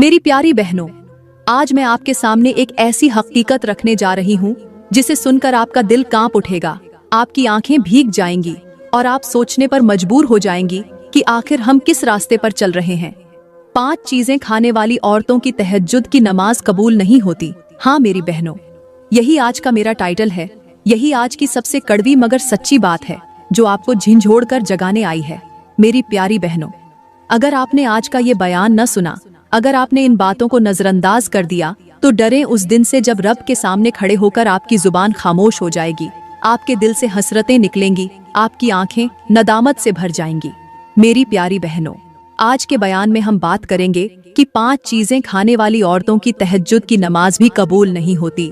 मेरी प्यारी बहनों, आज मैं आपके सामने एक ऐसी हकीकत रखने जा रही हूँ जिसे सुनकर आपका दिल कांप उठेगा, आपकी आंखें भीग जाएंगी और आप सोचने पर मजबूर हो जाएंगी कि आखिर हम किस रास्ते पर चल रहे हैं। 5 चीजें खाने वाली औरतों की तहज्जुद की नमाज कबूल नहीं होती। हाँ मेरी बहनों, यही आज का मेरा टाइटल है। यही आज की सबसे कड़वी मगर सच्ची बात है जो आपको झिंझोड़ कर जगाने आई है। मेरी प्यारी बहनों, अगर आपने आज का ये बयान न सुना, अगर आपने इन बातों को नजरअंदाज कर दिया, तो डरें उस दिन से जब रब के सामने खड़े होकर आपकी जुबान खामोश हो जाएगी, आपके दिल से हसरतें निकलेंगी, आपकी आंखें नदामत से भर जाएंगी। मेरी प्यारी बहनों, आज के बयान में हम बात करेंगे कि 5 चीजें खाने वाली औरतों की तहज्जुद की नमाज भी कबूल नहीं होती।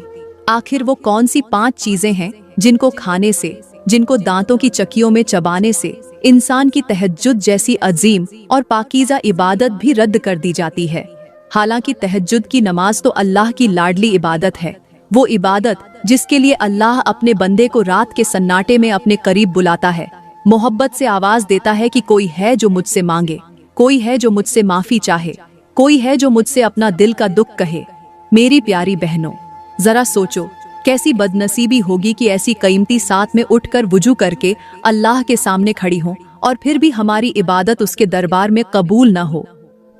आखिर वो कौन सी 5 चीजें हैं जिनको खाने से, जिनको दांतों की चक्कियों में चबाने से इंसान की तहज्जुद जैसी अजीम और पाकीज़ा इबादत भी रद्द कर दी जाती है। हालांकि तहज्जुद की नमाज तो अल्लाह की लाडली इबादत है, वो इबादत जिसके लिए अल्लाह अपने बंदे को रात के सन्नाटे में अपने करीब बुलाता है, मोहब्बत से आवाज देता है कि कोई है जो मुझसे मांगे, कोई है जो मुझसे माफी चाहे, कोई है जो मुझसे अपना दिल का दुख कहे। मेरी प्यारी बहनों, जरा सोचो, कैसी बदनसीबी होगी कि ऐसी कीमती साथ में उठकर वुजू करके अल्लाह के सामने खड़ी हो और फिर भी हमारी इबादत उसके दरबार में कबूल न हो।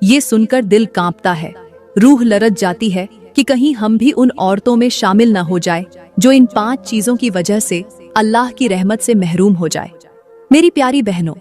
ये सुनकर दिल कांपता है, रूह लरज जाती है कि कहीं हम भी उन औरतों में शामिल न हो जाए जो इन 5 चीजों की वजह से अल्लाह की रहमत से महरूम हो जाए। मेरी प्यारी बहनों,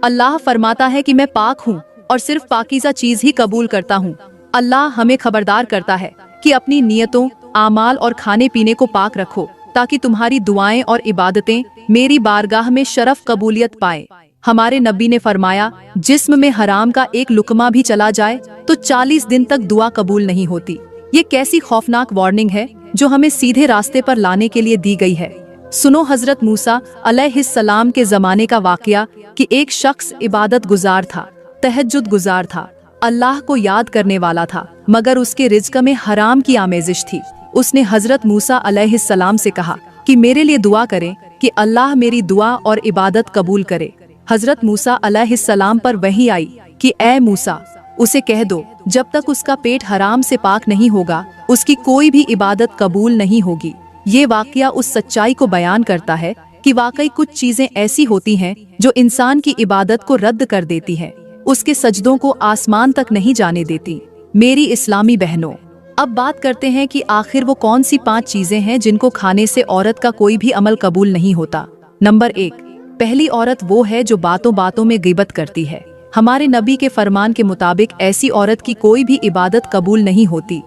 अल्लाह फरमाता है कि मैं पाक हूँ और सिर्फ पाकीज़ा चीज ही कबूल करता हूँ। अल्लाह हमें खबरदार करता है कि अपनी नियतों, आमाल और खाने पीने को पाक रखो ताकि तुम्हारी दुआएं और इबादतें मेरी बारगाह में शरफ कबूलियत पाए। हमारे नबी ने फरमाया, जिस्म में हराम का एक लुकमा भी चला जाए तो 40 दिन तक दुआ कबूल नहीं होती। ये कैसी खौफनाक वार्निंग है जो हमें सीधे रास्ते पर लाने के लिए दी गई है। सुनो हजरत मूसा अलैहिस्सलाम के जमाने का वाकया कि एक शख्स इबादत गुजार था, तहज्जुद गुजार था, अल्लाह को याद करने वाला था, मगर उसके रिज़्क़ में हराम की आमेजिश थी। उसने हजरत मूसा अलैहिस्सलाम से कहा कि मेरे लिए दुआ करें कि अल्लाह मेरी दुआ और इबादत कबूल करे। हजरत मूसा अलैहिस्सलाम पर वही आई कि ए मूसा, उसे कह दो जब तक उसका पेट हराम से पाक नहीं होगा उसकी कोई भी इबादत कबूल नहीं होगी। ये वाकया उस सच्चाई को बयान करता है कि वाकई कुछ चीजें ऐसी होती हैं जो इंसान की इबादत को रद्द कर देती है, उसके सजदों को आसमान तक नहीं जाने देती। मेरी इस्लामी बहनों, अब बात करते हैं कि आखिर वो कौन सी 5 चीजें हैं जिनको खाने से औरत का कोई भी अमल कबूल नहीं होता। नंबर 1, पहली औरत वो है जो बातों बातों में गिबत करती है। हमारे नबी के फरमान के मुताबिक ऐसी औरत की कोई भी इबादत कबूल नहीं होती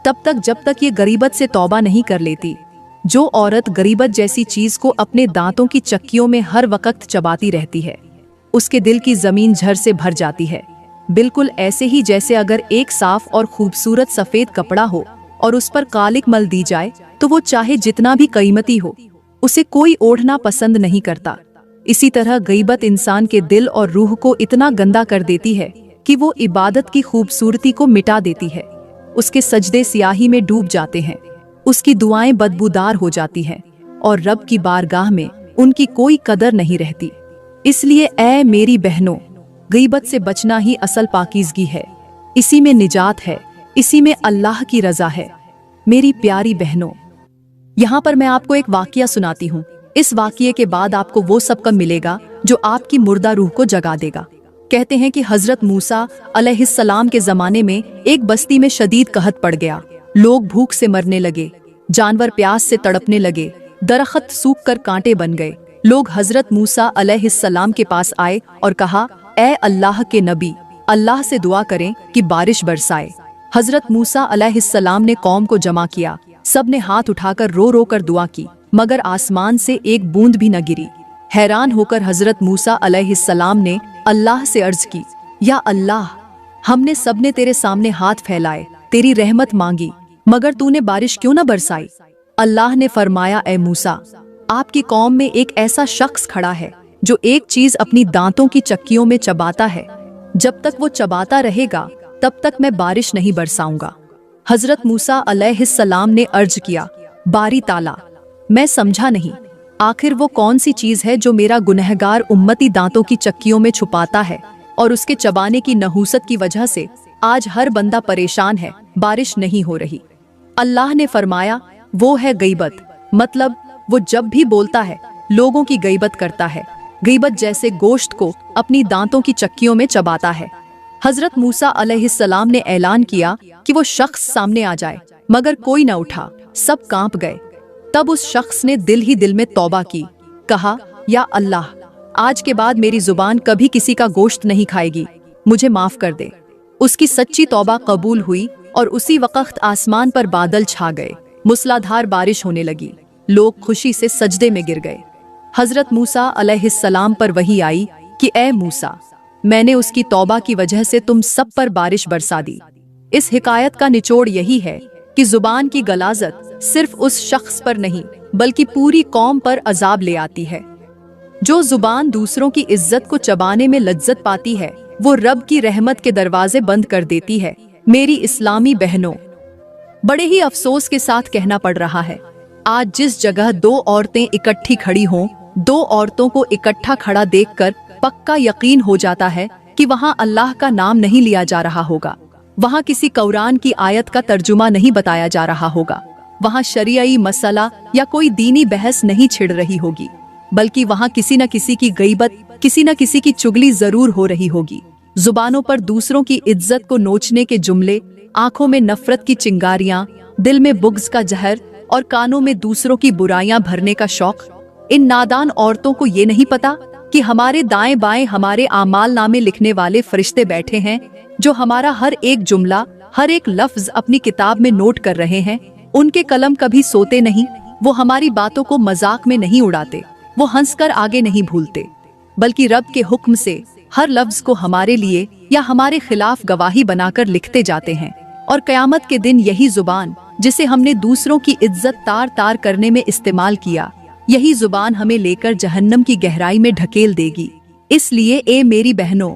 तब तक जब तक ये गरीबत से तौबा नहीं कर लेती। जो औरत गरीबत जैसी चीज को अपने दांतों की चक्कियों में हर वक्त चबाती रहती है, उसके दिल की जमीन झर से भर जाती है। बिल्कुल ऐसे ही जैसे अगर एक साफ और खूबसूरत सफेद कपड़ा हो और उस पर कालिक मल दी जाए तो वो चाहे जितना भी कीमती हो उसे कोई ओढ़ना पसंद नहीं करता। इसी तरह गीबत इंसान के दिल और रूह को इतना गंदा कर देती है कि वो इबादत की खूबसूरती को मिटा देती है। उसके सजदे सियाही में डूब जाते हैं, उसकी दुआएं बदबूदार हो जाती हैं और रब की बारगाह में उनकी कोई कदर नहीं रहती। इसलिए ऐ मेरी बहनों, गीबत से बचना ही असल पाकीज़गी है, इसी में निजात है, इसी में अल्लाह की रजा है। मेरी प्यारी बहनों, यहाँ पर मैं आपको एक वाकया सुनाती हूँ। इस वाकये के बाद आपको वो सब कब मिलेगा जो आपकी मुर्दा रूह को जगा देगा। कहते हैं कि हजरत मूसा अलैहिस्सलाम के जमाने में एक बस्ती में शदीद कहत पड़ गया। लोग भूख से मरने लगे, जानवर प्यास से तड़पने लगे, दरख्त सूख कर कांटे बन गए। लोग हजरत मूसा अलैहिस्सलाम के पास आए और कहा, ए अल्लाह के नबी, अल्लाह से दुआ करें कि बारिश बरसाए। हजरत मूसा अलैहिस्सलाम ने कौम को जमा किया, सब ने हाथ उठाकर रो रो कर दुआ की, मगर आसमान से एक बूंद भी न गिरी। हैरान होकर हजरत मूसा अलैहिस्सलाम ने अल्लाह से अर्ज की, या अल्लाह, हमने सब ने तेरे सामने हाथ फैलाए, तेरी रहमत मांगी, मगर तूने बारिश क्यों न बरसाई। अल्लाह ने फरमाया, ए मूसा, आपकी कौम में एक ऐसा शख्स खड़ा है जो एक चीज अपनी दांतों की चक्कियों में चबाता है, जब तक वो चबाता रहेगा तब तक मैं बारिश नहीं बरसाऊंगा। हजरत मूसा अलैहिस्सलाम ने अर्ज किया, बारी ताला, मैं समझा नहीं, आखिर वो कौन सी चीज है जो मेरा गुनहगार उम्मती दांतों की चक्कियों में छुपाता है और उसके चबाने की नहूसत की वजह से आज हर बंदा परेशान है, बारिश नहीं हो रही। अल्लाह ने फरमाया, वो है गईबत, मतलब वो जब भी बोलता है लोगों की गईबत करता है, गईबत जैसे गोश्त को अपनी दांतों की चक्कियों में चबाता है। हजरत मूसा अलैहिस्सलाम ने ऐलान किया कि वो शख्स सामने आ जाए, मगर कोई न उठा, सब कांप गए। तब उस शख्स ने दिल ही दिल में तौबा की, कहा, या अल्लाह, आज के बाद मेरी जुबान कभी किसी का गोश्त नहीं खाएगी, मुझे माफ कर दे। उसकी सच्ची तौबा कबूल हुई और उसी वक्त आसमान पर बादल छा गए, मूसलाधार बारिश होने लगी, लोग खुशी से सजदे में गिर गए। हजरत मूसा अलैहिस्सलाम पर वही आई कि ए मूसा, मैंने उसकी तौबा की वजह से तुम सब पर बारिश बरसा दी। इस हिकायत का निचोड़ यही है कि जुबान की गलाजत सिर्फ उस शख्स पर नहीं बल्कि पूरी कौम पर अजाब ले आती है। जो जुबान दूसरों की इज्जत को चबाने में लज्जत पाती है, वो रब की रहमत के दरवाजे बंद कर देती है। मेरी इस्लामी बहनों, बड़े ही अफसोस के साथ कहना पड़ रहा है, आज जिस जगह दो औरतें इकट्ठी खड़ी हों, दो औरतों को इकट्ठा खड़ा देखकर पक्का यकीन हो जाता है कि वहां अल्लाह का नाम नहीं लिया जा रहा होगा, वहां किसी कुरान की आयत का तर्जुमा नहीं बताया जा रहा होगा, वहां शरियाई मसला या कोई दीनी बहस नहीं छिड़ रही होगी, बल्कि वहां किसी न किसी की गईबत, किसी न किसी की चुगली जरूर हो रही होगी। जुबानों पर दूसरों की इज्जत को नोचने के जुमले, आंखों में नफरत की चिंगारियां, दिल में बुग़्ज़ का जहर और कानों में दूसरों की बुराइयां भरने का शौक। इन नादान औरतों को ये नहीं पता कि हमारे दाएं बाएं हमारे आमाल नामे लिखने वाले फरिश्ते बैठे हैं, जो हमारा हर एक जुमला, हर एक लफ्ज अपनी किताब में नोट कर रहे हैं। उनके कलम कभी सोते नहीं, वो हमारी बातों को मजाक में नहीं उड़ाते, वो हंसकर आगे नहीं भूलते, बल्कि रब के हुक्म से हर लफ्ज को हमारे लिए या हमारे खिलाफ गवाही बनाकर लिखते जाते हैं। और कयामत के दिन यही जुबान, जिसे हमने दूसरों की इज्जत तार तार करने में इस्तेमाल किया, यही जुबान हमें लेकर जहन्नम की गहराई में ढकेल देगी। इसलिए ए मेरी बहनों,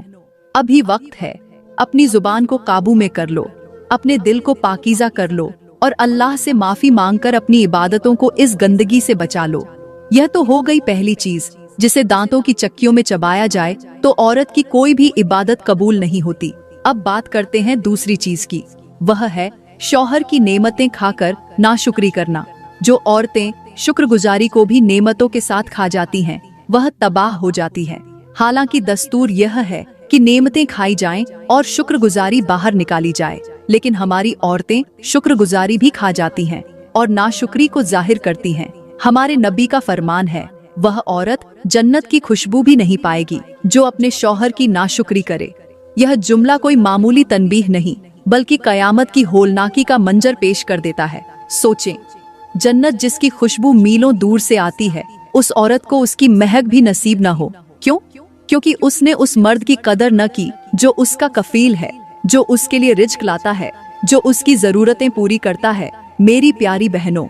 अभी वक्त है, अपनी जुबान को काबू में कर लो, अपने दिल को पाकीज़ा कर लो और अल्लाह से माफी मांगकर अपनी इबादतों को इस गंदगी से बचा लो। यह तो हो गई पहली चीज, जिसे दांतों की चक्कियों में चबाया जाए तो औरत की कोई भी इबादत कबूल नहीं होती। अब बात करते हैं दूसरी चीज की, वह है शौहर की नेमतें खाकर नाशुक्री करना। जो औरतें शुक्रगुजारी को भी नेमतों के साथ खा जाती हैं, वह तबाह हो जाती है। हालांकि दस्तूर यह है कि नेमतें खाई जाएं और शुक्रगुजारी बाहर निकाली जाए, लेकिन हमारी औरतें शुक्रगुजारी भी खा जाती हैं और नाशुक्री को जाहिर करती हैं। हमारे नबी का फरमान है, वह औरत जन्नत की खुशबू भी नहीं पाएगी जो अपने शौहर की नाशुक्री करे। यह जुमला कोई मामूली तनबीह नहीं, बल्कि कयामत की होलनाकी का मंजर पेश कर देता है। सोचें, जन्नत जिसकी खुशबू मीलों दूर से आती है, उस औरत को उसकी महक भी नसीब न हो। क्यों? क्योंकि उसने उस मर्द की कदर न की जो उसका कफील है, जो उसके लिए रिज्क लाता है, जो उसकी जरूरतें पूरी करता है। मेरी प्यारी बहनों,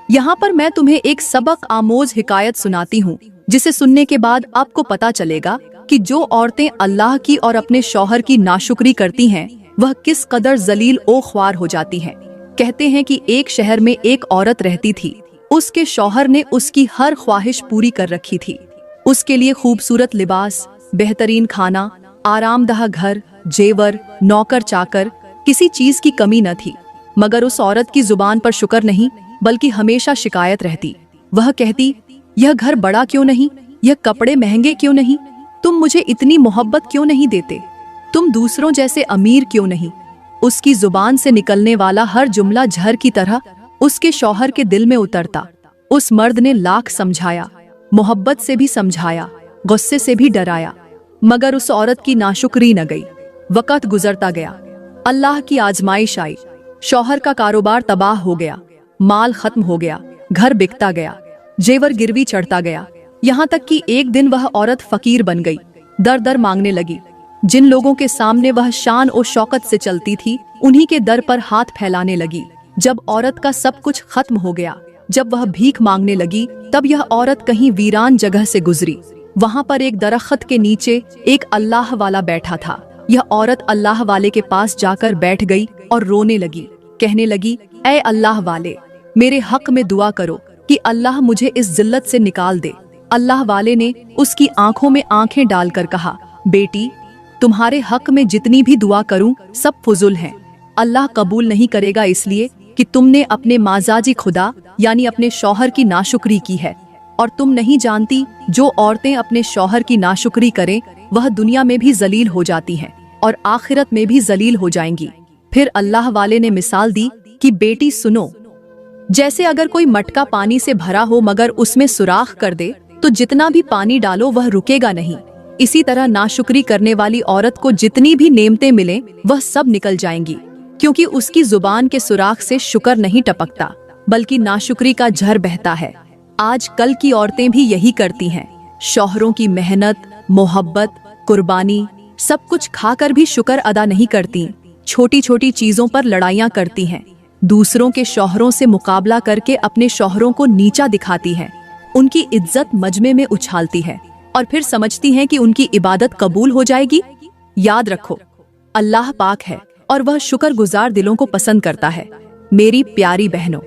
यहाँ पर मैं तुम्हें एक सबक आमोज हिकायत सुनाती हूँ, जिसे सुनने के बाद आपको पता चलेगा कि जो औरतें अल्लाह की और अपने शौहर की नाशुक्री करती हैं, वह किस कदर जलील ओ ख्वार हो जाती हैं। कहते हैं कि एक शहर में एक औरत रहती थी। उसके शौहर ने उसकी हर ख्वाहिश पूरी कर रखी थी। उसके लिए खूबसूरत लिबास, बेहतरीन खाना, आरामदाह घर, जेवर, नौकर चाकर, किसी चीज की कमी न थी। मगर उस औरत की जुबान पर शुक्र नहीं, बल्कि हमेशा शिकायत रहती। वह कहती, यह घर बड़ा क्यों नहीं, यह कपड़े महंगे क्यों नहीं, तुम मुझे इतनी मोहब्बत क्यों नहीं देते, तुम दूसरों जैसे अमीर क्यों नहीं। उसकी जुबान से निकलने वाला हर जुमला जहर की तरह उसके शौहर के दिल में उतरता। उस मर्द ने लाख समझाया, मोहब्बत से भी समझाया, गुस्से से भी डराया, मगर उस औरत की नाशुक्री न गई। वक्त गुजरता गया, अल्लाह की आजमाइश आई। शौहर का कारोबार तबाह हो गया, माल खत्म हो गया, घर बिकता गया, जेवर गिरवी चढ़ता गया, यहाँ तक कि एक दिन वह औरत फकीर बन गई, दर दर मांगने लगी। जिन लोगों के सामने वह शान और शौकत से चलती थी, उन्हीं के दर पर हाथ फैलाने लगी। जब औरत का सब कुछ खत्म हो गया, जब वह भीख मांगने लगी, तब यह औरत कहीं वीरान जगह से गुजरी। वहां पर एक दरख्त के नीचे एक अल्लाह वाला बैठा था। यह औरत अल्लाह वाले के पास जाकर बैठ गई और रोने लगी। कहने लगी, ऐ अल्लाह वाले, मेरे हक में दुआ करो कि अल्लाह मुझे इस जिल्लत से निकाल दे। अल्लाह वाले ने उसकी आंखों में आंखें डालकर कहा, बेटी, तुम्हारे हक में जितनी भी दुआ करूं सब फुजुल हैं। अल्लाह कबूल नहीं करेगा इसलिए कि तुमने अपने माजाजी खुदा यानी अपने शौहर की नाशुक्री की है, और तुम नहीं जानती जो औरतें अपने शौहर की नाशुक्री करें वह दुनिया में भी जलील हो जाती हैं और आखिरत में भी जलील हो जाएंगी। फिर अल्लाह वाले ने मिसाल दी कि बेटी सुनो, जैसे अगर कोई मटका पानी से भरा हो मगर उसमें सुराख कर दे तो जितना भी पानी डालो वह रुकेगा नहीं। इसी तरह नाशुक्री करने वाली औरत को जितनी भी नेमतें मिलें वह सब निकल जाएंगी, क्योंकि उसकी जुबान के सुराख से शुक्र नहीं टपकता बल्कि नाशुक्री का झर बहता है। आज कल की औरतें भी यही करती हैं। शौहरों की मेहनत, मोहब्बत, कुर्बानी सब कुछ खाकर भी शुक्र अदा नहीं करती। छोटी छोटी चीजों पर लड़ाइयाँ करती हैं। दूसरों के शौहरों से मुकाबला करके अपने शौहरों को नीचा दिखाती हैं। उनकी इज्जत मजमे में उछालती है और फिर समझती हैं कि उनकी इबादत कबूल हो जाएगी। याद रखो, अल्लाह पाक है और वह शुक्रगुजार दिलों को पसंद करता है। मेरी प्यारी बहनों,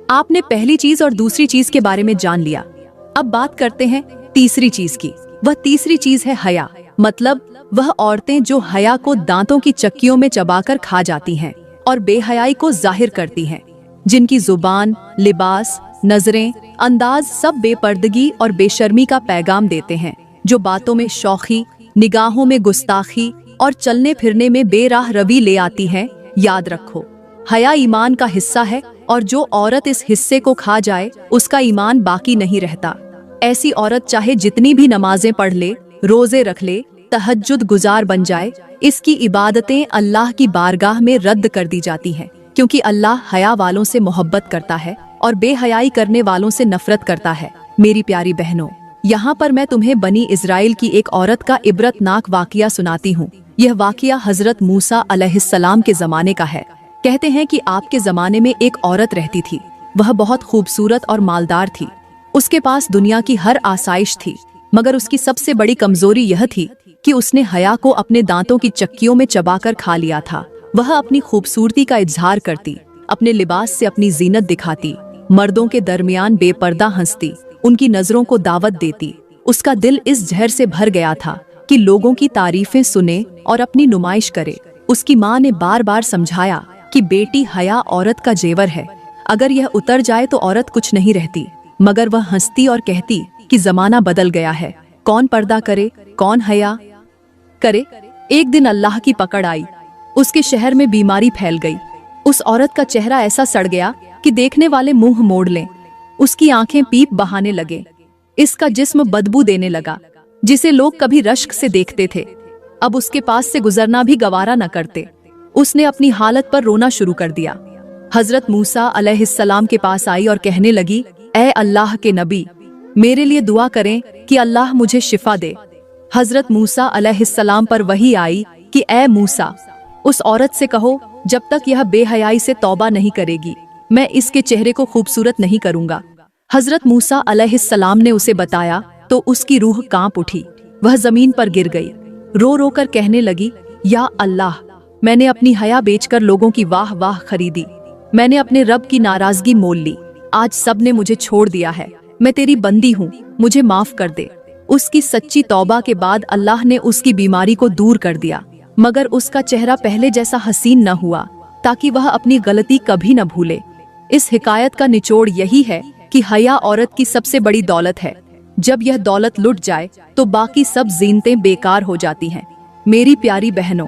आपने पहली चीज और दूसरी चीज के बारे में जान लिया। अब बात करते हैं तीसरी चीज की। वह तीसरी चीज है हया, मतलब वह औरतें जो हया को दांतों की चक्कियों में चबाकर खा जाती हैं और बेहयाई को जाहिर करती हैं, जिनकी जुबान, लिबास, नजरें, अंदाज सब बेपर्दगी और बेशर्मी का पैगाम देते हैं, जो बातों में शौखी, निगाहों में गुस्ताखी और चलने फिरने में बेराह रवि ले आती हैं। याद रखो, हया ईमान का हिस्सा है और जो औरत इस हिस्से को खा जाए उसका ईमान बाकी नहीं रहता। ऐसी औरत चाहे जितनी भी नमाजें पढ़ ले, रोजे रख ले, तहज्जुद गुजार बन जाए, इसकी इबादतें अल्लाह की बारगाह में रद्द कर दी जाती हैं, क्योंकि अल्लाह हया वालों से मोहब्बत करता है और बेहयाई करने वालों से नफरत करता है। मेरी प्यारी बहनों, यहाँ पर मैं तुम्हें बनी इजराइल की एक औरत का इबरतनाक वाकिया सुनाती हूँ। यह वाकिया हजरत मूसा अलैहिस्सलाम के जमाने का है। कहते हैं कि आपके जमाने में एक औरत रहती थी। वह बहुत खूबसूरत और मालदार थी। उसके पास दुनिया की हर आसाइश थी, मगर उसकी सबसे बड़ी कमजोरी यह थी कि उसने हया को अपने दांतों की चक्कियों में चबाकर खा लिया था। वह अपनी खूबसूरती का इजहार करती, अपने लिबास से अपनी जीनत दिखाती, मर्दों के दरमियान बेपर्दा हंसती, उनकी नजरों को दावत देती। उसका दिल इस जहर से भर गया था कि लोगों की तारीफें सुने और अपनी नुमाइश करे। उसकी माँ ने बार बार समझाया कि बेटी, हया औरत का जेवर है, अगर यह उतर जाए तो औरत कुछ नहीं रहती। मगर वह हंसती और कहती कि जमाना बदल गया है, कौन पर्दा करे, कौन हया करे। एक दिन अल्लाह की पकड़ आई, उसके शहर में बीमारी फैल गई। उस औरत का चेहरा ऐसा सड़ गया कि देखने वाले मुंह मोड़ लें। उसकी आंखें पीप बहाने लगे, इसका जिस्म बदबू देने लगा, जिसे लोग कभी रश्क से देखते थे अब उसके पास से गुजरना भी गवारा न करते। उसने अपनी हालत पर रोना शुरू कर दिया। हजरत मूसा अलैहिस्सलाम के पास आई और कहने लगी, ऐ अल्लाह के नबी, मेरे लिए दुआ करें कि अल्लाह मुझे शिफा दे। हजरत मूसा अलैहिस्सलाम पर वही आई कि ऐ मूसा, उस औरत से कहो जब तक यह बेहयाई से तौबा नहीं करेगी मैं इसके चेहरे को खूबसूरत नहीं करूंगा। हजरत मूसा अलैहिस्सलाम ने उसे बताया तो उसकी रूह कांप उठी। वह जमीन पर गिर गई, रो रो कर कहने लगी, या अल्लाह, मैंने अपनी हया बेचकर लोगों की वाह वाह खरीदी, मैंने अपने रब की नाराजगी मोल ली। आज सब ने मुझे छोड़ दिया है, मैं तेरी बंदी हूँ, मुझे माफ कर दे। उसकी सच्ची तौबा के बाद अल्लाह ने उसकी बीमारी को दूर कर दिया, मगर उसका चेहरा पहले जैसा हसीन न हुआ, ताकि वह अपनी गलती कभी न भूले। इस हिकायत का निचोड़ यही है कि हया औरत की सबसे बड़ी दौलत है। जब यह दौलत लुट जाए तो बाकी सब जीनतें बेकार हो जाती हैं। मेरी प्यारी बहनों,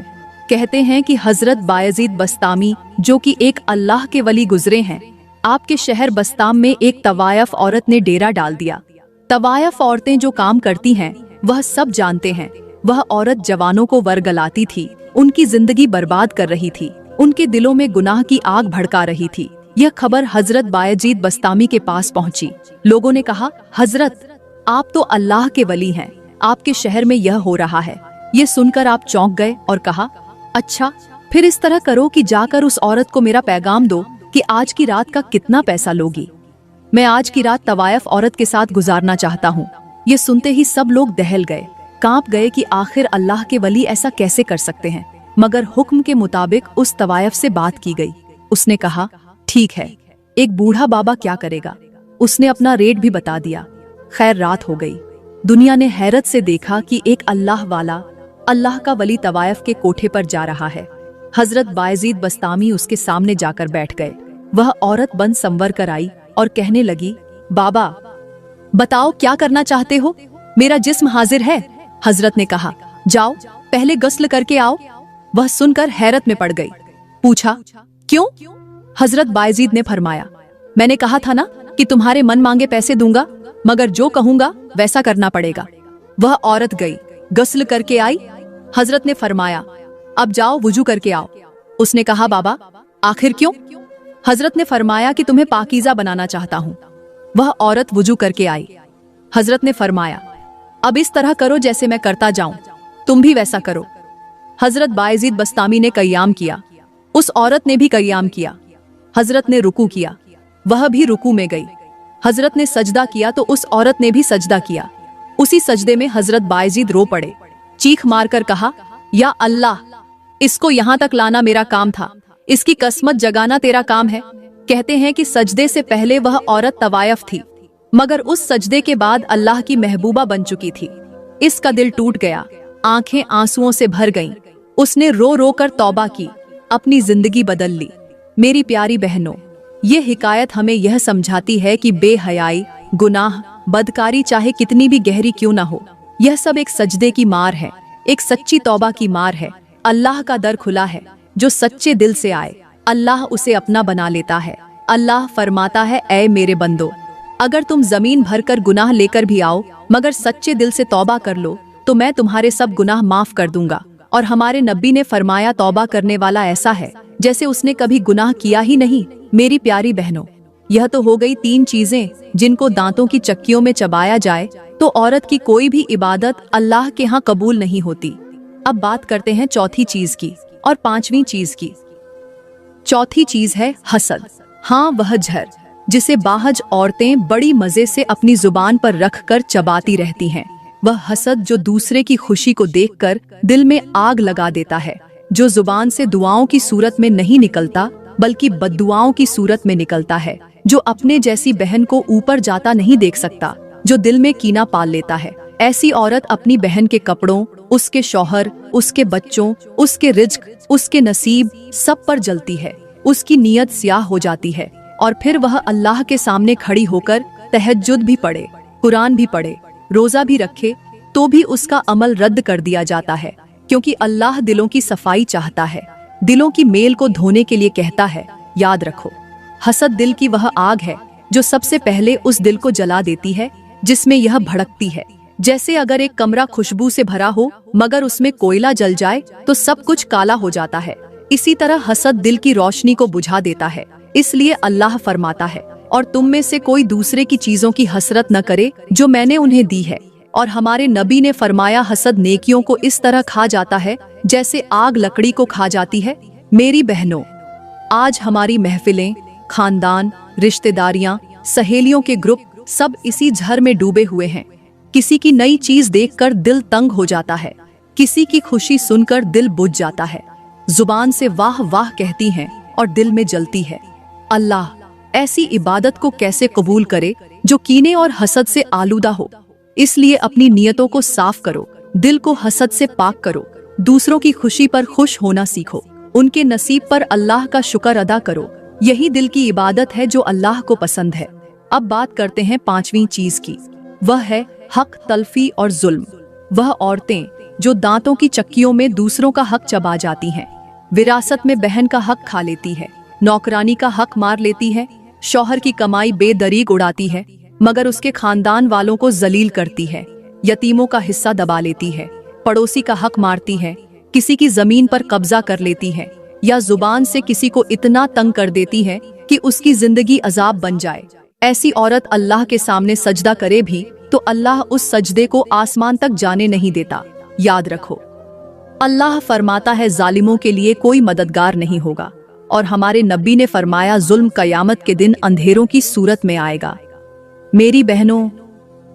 कहते हैं कि हजरत बायजीद बस्तामी, जो कि एक अल्लाह के वली गुजरे हैं, आपके शहर बस्ताम में एक तवायफ औरत ने डेरा डाल दिया। तवायफ औरतें जो काम करती हैं वह सब जानते हैं। वह औरत जवानों को वरगलाती थी, उनकी जिंदगी बर्बाद कर रही थी, उनके दिलों में गुनाह की आग भड़का रही थी। यह खबर हजरत बायजीद बस्तामी के पास पहुंची। लोगों ने कहा, हजरत, आप तो अल्लाह के वली हैं, आपके शहर में यह हो रहा है। ये सुनकर आप चौंक गए और कहा, अच्छा, फिर इस तरह करो कि जाकर उस औरत को मेरा पैगाम दो कि आज की रात का कितना पैसा लोगी। मैं आज की रात तवायफ औरत के साथ गुजारना चाहता हूँ। ये सुनते ही सब लोग दहल गए, कांप गए कि आखिर अल्लाह के वली ऐसा कैसे कर सकते हैं। मगर हुक्म के मुताबिक उस तवायफ से बात की गई। उसने कहा, ठीक है, एक बूढ़ा बाबा क्या करेगा। उसने अपना रेट भी बता दिया। खैर, रात हो गई। दुनिया ने हैरत से देखा कि एक अल्लाह वाला अल्लाह का वली तवायफ के कोठे पर जा रहा है। हजरत बायजीद बस्तामी उसके सामने जाकर बैठ गए। वह औरत बन संवर कर आई और कहने लगी, बाबा बताओ क्या करना चाहते हो? मेरा जिस्म हाजिर है। हजरत ने कहा, जाओ पहले गस्ल करके आओ। वह सुनकर हैरत में पड़ गई। पूछा, क्यों? हजरत बायजीद ने फरमाया, मैंने कहा था ना कि तुम्हारे मन मांगे पैसे दूंगा, मगर जो कहूंगा वैसा करना पड़ेगा। वह औरत गई, गस्ल करके आई। हजरत ने फरमाया, अब जाओ वुजू करके आओ। उसने कहा, बाबा आखिर क्यों? हजरत ने फरमाया कि तुम्हें पाकीज़ा बनाना चाहता हूँ। वह औरत वुजू करके आई। हजरत ने फरमाया, अब इस तरह करो जैसे मैं करता जाऊं, तुम भी वैसा करो। हजरत बायजीद बस्तामी ने कयाम किया, उस औरत ने भी कयाम किया। हजरत ने रुकू किया, वह भी रुकू में गई। हजरत ने सजदा किया तो उस औरत ने भी सजदा किया। उसी सजदे में हजरत बायजीद रो पड़े। चीख मारकर कहा, या अल्लाह, इसको यहाँ तक लाना मेरा काम था, इसकी कसमत जगाना तेरा काम है। कहते हैं कि सजदे से पहले वह औरत तवायफ थी, मगर उस सजदे के बाद अल्लाह की महबूबा बन चुकी थी। इसका दिल टूट गया, आंखें आंसुओं से भर गईं। उसने रो रो कर तौबा की, अपनी जिंदगी बदल ली। मेरी प्यारी बहनों, ये हिकायत हमें यह समझाती है कि बेहयाई, गुनाह, बदकारी चाहे कितनी भी गहरी क्यों ना हो, यह सब एक सजदे की मार है, एक सच्ची तौबा की मार है। अल्लाह का दर खुला है, जो सच्चे दिल से आए अल्लाह उसे अपना बना लेता है। अल्लाह फरमाता है, ऐ मेरे बंदो, अगर तुम जमीन भरकर गुनाह लेकर भी आओ मगर सच्चे दिल से तौबा कर लो तो मैं तुम्हारे सब गुनाह माफ कर दूंगा। और हमारे नबी ने फरमाया, तौबा करने वाला ऐसा है जैसे उसने कभी गुनाह किया ही नहीं। मेरी प्यारी बहनों, यह तो हो गई 3 चीजें जिनको दांतों की चक्कियों में चबाया जाए तो औरत की कोई भी इबादत अल्लाह के यहाँ कबूल नहीं होती। अब बात करते हैं चौथी चीज की और 5वीं चीज की। चौथी चीज है हसद। हाँ, वह जहर जिसे बाहज औरतें बड़ी मजे से अपनी जुबान पर रख कर चबाती रहती हैं। वह हसद जो दूसरे की खुशी को देखकर दिल में आग लगा देता है, जो जुबान से दुआओं की सूरत में नहीं निकलता बल्कि बद्दुआओं की सूरत में निकलता है, जो अपने जैसी बहन को ऊपर जाता नहीं देख सकता, जो दिल में कीना पाल लेता है। ऐसी औरत अपनी बहन के कपड़ों, उसके शौहर, उसके बच्चों, उसके रिज्क, उसके नसीब सब पर जलती है। उसकी नीयत स्याह हो जाती है और फिर वह अल्लाह के सामने खड़ी होकर तहज्जुद भी पढ़े, कुरान भी पढ़े, रोजा भी रखे तो भी उसका अमल रद्द कर दिया जाता है, क्योंकि अल्लाह दिलों की सफाई चाहता है, दिलों की मेल को धोने के लिए कहता है। याद रखो, हसद दिल की वह आग है जो सबसे पहले उस दिल को जला देती है जिसमें यह भड़कती है। जैसे अगर एक कमरा खुशबू से भरा हो मगर उसमें कोयला जल जाए तो सब कुछ काला हो जाता है। इसी तरह हसद दिल की रोशनी को बुझा देता है। इसलिए अल्लाह फरमाता है, और तुम में से कोई दूसरे की चीजों की हसरत न करे जो मैंने उन्हें दी है। और हमारे नबी ने फरमाया, हसद नेकियों को इस तरह खा जाता है जैसे आग लकड़ी को खा जाती है। मेरी बहनों, आज हमारी महफिलें, खानदान, रिश्तेदारियां, सहेलियों के ग्रुप सब इसी झर में डूबे हुए हैं। किसी की नई चीज देखकर दिल तंग हो जाता है, किसी की खुशी सुनकर दिल बुझ जाता है। जुबान से वाह वाह कहती हैं और दिल में जलती है। अल्लाह ऐसी इबादत को कैसे कबूल करे जो कीने और हसद से आलूदा हो। इसलिए अपनी नियतों को साफ करो, दिल को हसद से पाक करो, दूसरों की खुशी पर खुश होना सीखो, उनके नसीब पर अल्लाह का शुक्र अदा करो। यही दिल की इबादत है जो अल्लाह को पसंद है। अब बात करते हैं 5वीं चीज की, वह है हक तलफी और जुल्म। वह औरतें जो दांतों की चक्कियों में दूसरों का हक चबा जाती हैं, विरासत में बहन का हक खा लेती है, नौकरानी का हक मार लेती है, शौहर की कमाई बेदरीग उड़ाती है मगर उसके खानदान वालों को जलील करती है, यतीमों का हिस्सा दबा लेती है, पड़ोसी का हक मारती है, किसी की जमीन पर कब्जा कर लेती है, या जुबान से किसी को इतना तंग कर देती है कि उसकी जिंदगी अजाब बन जाए। ऐसी औरत अल्लाह के सामने सजदा करे भी तो अल्लाह उस सजदे को आसमान तक जाने नहीं देता। याद रखो, अल्लाह फरमाता है, जालिमों के लिए कोई मददगार नहीं होगा। और हमारे नबी ने फरमाया, जुल्म कयामत के दिन अंधेरों की सूरत में आएगा। मेरी बहनों,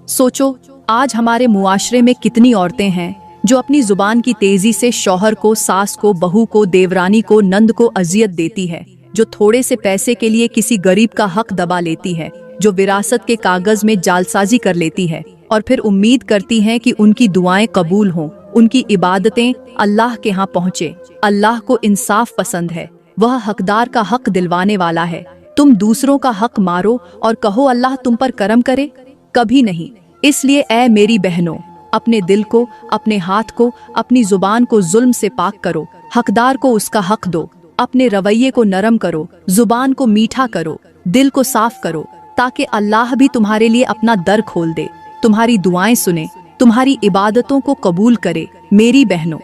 सोचो आज हमारे मुआशरे में कितनी औरतें हैं जो अपनी जुबान की तेजी से शौहर को, सास को, बहू को, देवरानी को, नंद को अजियत देती है, जो थोड़े से पैसे के लिए किसी गरीब का हक दबा लेती है, जो विरासत के कागज में जालसाजी कर लेती है और फिर उम्मीद करती हैं कि उनकी दुआएं कबूल हों, उनकी इबादतें अल्लाह के यहाँ पहुँचे। अल्लाह को इंसाफ पसंद है, वह हकदार का हक दिलवाने वाला है। तुम दूसरों का हक मारो और कहो अल्लाह तुम पर करम करे, कभी नहीं। इसलिए ऐ मेरी बहनों, अपने दिल को, अपने हाथ को, अपनी जुबान को जुल्म से पाक करो। हकदार को उसका हक दो। अपने रवैये को नरम करो, जुबान को मीठा करो, दिल को साफ करो, ताकि अल्लाह भी तुम्हारे लिए अपना दर खोल दे, तुम्हारी दुआएं सुने, तुम्हारी इबादतों को कबूल करे। मेरी बहनों,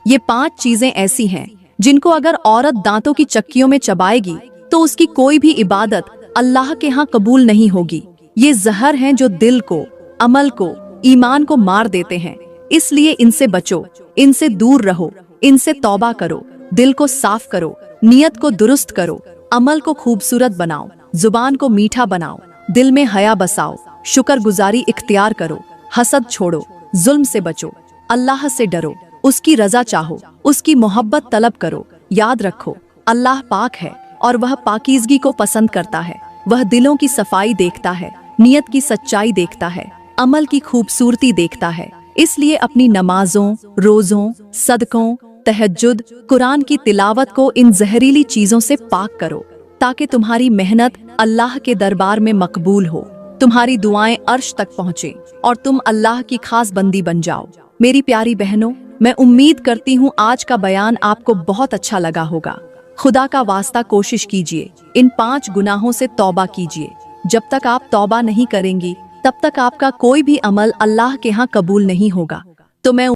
ये 5 चीजें ऐसी हैं जिनको अगर औरत दांतों की चक्कियों में चबाएगी तो उसकी कोई भी इबादत अल्लाह के यहाँ कबूल नहीं होगी। ये जहर हैं जो दिल को, अमल को, ईमान को मार देते हैं। इसलिए इनसे बचो, इनसे दूर रहो, इनसे तौबा करो, दिल को साफ करो, नियत को दुरुस्त करो, अमल को खूबसूरत बनाओ, जुबान को मीठा बनाओ, दिल में हया बसाओ, शुक्रगुजारी इख्तियार करो, हसद छोड़ो, जुल्म से बचो, अल्लाह से डरो, उसकी रजा चाहो, उसकी मोहब्बत तलब करो। याद रखो, अल्लाह पाक है और वह पाकीज़गी को पसंद करता है। वह दिलों की सफाई देखता है, नियत की सच्चाई देखता है, अमल की खूबसूरती देखता है। इसलिए अपनी नमाजों, रोज़ों, सदकों, तहज्जुद, कुरान की तिलावत को इन जहरीली चीजों से पाक करो, ताकि तुम्हारी मेहनत अल्लाह के दरबार में मकबूल हो, तुम्हारी दुआएं अर्श तक पहुँचे और तुम अल्लाह की खास बंदी बन जाओ। मेरी प्यारी बहनों, मैं उम्मीद करती हूँ आज का बयान आपको बहुत अच्छा लगा होगा। खुदा का वास्ता कोशिश कीजिए, इन 5 गुनाहों से तौबा कीजिए। जब तक आप तौबा नहीं करेंगी तब तक आपका कोई भी अमल अल्लाह के यहाँ कबूल नहीं होगा। तो मैं